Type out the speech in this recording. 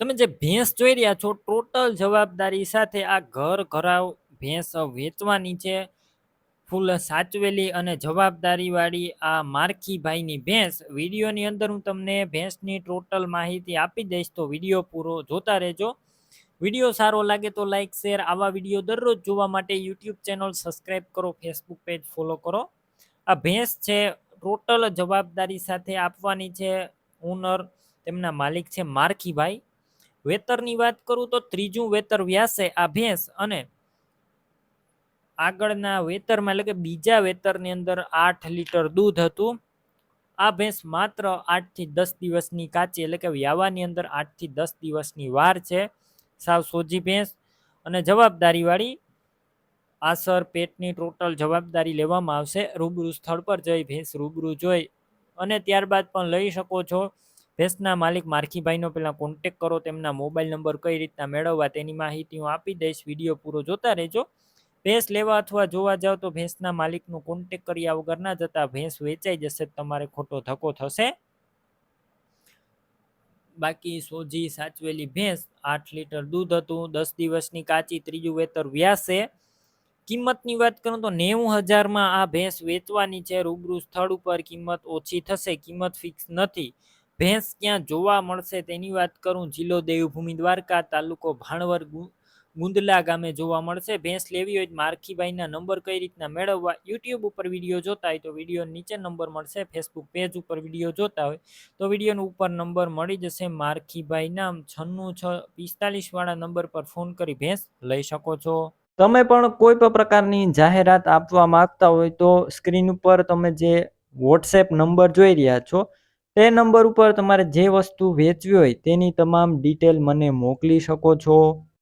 તમે જે ભેંસ જોઈ રહ્યા છો ટોટલ જવાબદારી સાથે આ ઘર ઘરાવ ભેંસ વેચવાની છે. ફૂલ સાચવેલી અને જવાબદારી વાળી આ મારખીભાઈની ભેંસ. વિડીયોની અંદર હું તમને ભેંસની ટોટલ માહિતી આપી દઈશ, તો વિડીયો પૂરો જોતા રહેજો. વિડીયો સારો લાગે તો લાઈક શેર. આવા વિડીયો દરરોજ જોવા માટે યુટ્યુબ ચેનલ સબસ્ક્રાઈબ કરો, ફેસબુક પેજ ફોલો કરો. આ ભેંસ છે ટોટલ જવાબદારી સાથે આપવાની છે. ઓનર તેમના માલિક છે મારખીભાઈ. વેતરની વાત કરું તો ત્રીજું વેતર વ્યાસે આ ભેંસ, અને આગળના વેતરમાં એટલે કે બીજા વેતરની અંદર 8 લીટર દૂધ હતું. આ ભેંસ માત્ર 8 થી 10 દિવસની કાચી એટલે કે વ્યાવાની અંદર 8 થી 10 દિવસની વાર છે. સાવ સોજી ભેંસ અને જવાબદારી વાળી. આસર પેટની ટોટલ જવાબદારી લેવામાં આવશે. રૂબરૂ સ્થળ પર જઈ ભેંસ રૂબરૂ જોઈ અને ત્યારબાદ પણ લઈ શકો છો. ભેંસના માલિક મારખીભાઈનો પહેલાં કોન્ટેક કરો. તેમના મોબાઈલ નંબર કઈ રીતના મેળવવા તેની માહિતી હું આપી દઈશ. વિડીયો પૂરો જોતા રહેજો. ભેંસ લેવા અથવા જોવા જાવ તો ભેંસના માલિકનો કોન્ટેક કર્યા વગર ના જતા. ભેંસ વેચાઈ જશે, તમારે ખોટો ધક્કો થશે. બાકી સોજી સાચવેલી ભેંસ, 8 લીટર દૂધ હતું, 10 દિવસની કાચી, ત્રીજું વેતર વ્યાસે. કિંમતની વાત કરું તો 90,000માં આ ભેંસ વેચવાની છે. રૂબરૂ સ્થળ ઉપર કિંમત ઓછી થશે, કિંમત ફિક્સ નથી. ભેંસ ક્યાં જોવા મળશે તેની વાત કરું, જિલ્લો દેવભૂમિ દ્વારકા, તાલુકો ભાણવર, ગુંદલા ગામે જોવા મળશે. ભેંસ લેવી હોય મારખીભાઈના નંબર કઈ રીતના મેળવવા, યુટ્યુબ ઉપર વિડીયો જોતા હોય તો વિડીયો નીચે નંબર મળશે. ફેસબુક પેજ ઉપર વિડીયો જોતા હોય તો વિડીયોનો ઉપર નંબર મળી જશે. મારખીભાઈના 9645 વાળા નંબર પર ફોન કરી ભેંસ લઈ શકો છો. તમે પણ કોઈ પણ પ્રકારની જાહેરાત આપવા માંગતા હોય તો સ્ક્રીન ઉપર તમે જે વોટ્સએપ નંબર જોઈ રહ્યા છો તે નંબર ઉપર તમારે જે વસ્તુ વેચવી હોય તેની તમામ ડિટેલ મને મોકલી શકો છો.